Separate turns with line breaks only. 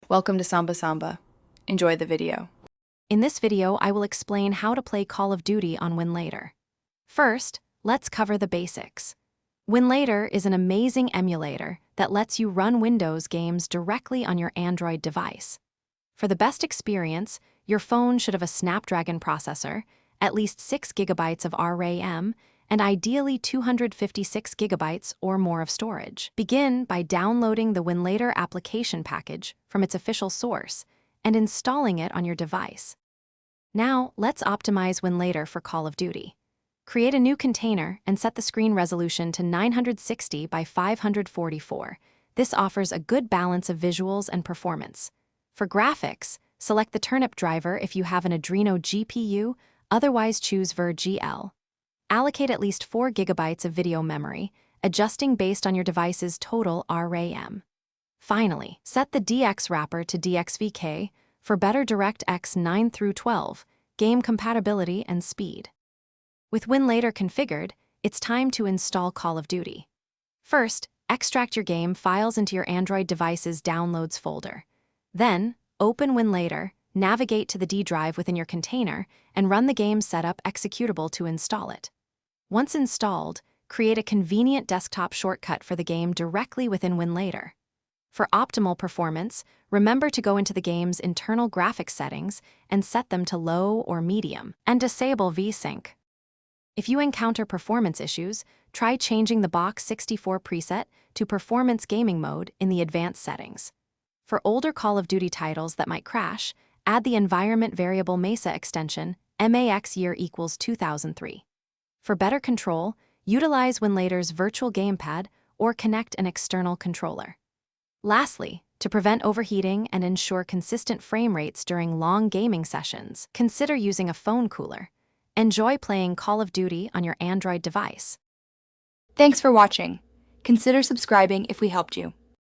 Welcome to Samba Samba. Enjoy the video.
In this video, I will explain how to play Call of Duty on Winlator. First, let's cover the basics. Winlator is an amazing emulator that lets you run Windows games directly on your Android device. For the best experience, your phone should have a Snapdragon processor, at least 6 GB of RAM, and ideally 256 GB or more of storage. Begin by downloading the Winlator application package from its official source and installing it on your device. Now, let's optimize Winlator for Call of Duty. Create a new container and set the screen resolution to 960 by 544. This offers a good balance of visuals and performance. For graphics, select the Turnip driver if you have an Adreno GPU, otherwise choose VirGL. Allocate at least 4 GB of video memory, adjusting based on your device's total RAM. Finally, set the DX wrapper to DXVK for better DirectX 9 through 12, game compatibility and speed. With Winlator configured, it's time to install Call of Duty. First, extract your game files into your Android device's Downloads folder. Then, open Winlator, navigate to the D drive within your container, and run the game setup executable to install it. Once installed, create a convenient desktop shortcut for the game directly within Winlator. For optimal performance, remember to go into the game's internal graphics settings and set them to low or medium, and disable VSync. If you encounter performance issues, try changing the Box 64 preset to Performance Gaming Mode in the advanced settings. For older Call of Duty titles that might crash, add the Environment Variable Mesa extension, MAX year equals 2003. For better control, utilize Winlator's virtual gamepad or connect an external controller. Lastly, to prevent overheating and ensure consistent frame rates during long gaming sessions, consider using a phone cooler. Enjoy playing Call of Duty on your Android device.
Thanks for watching. Consider subscribing if we helped you.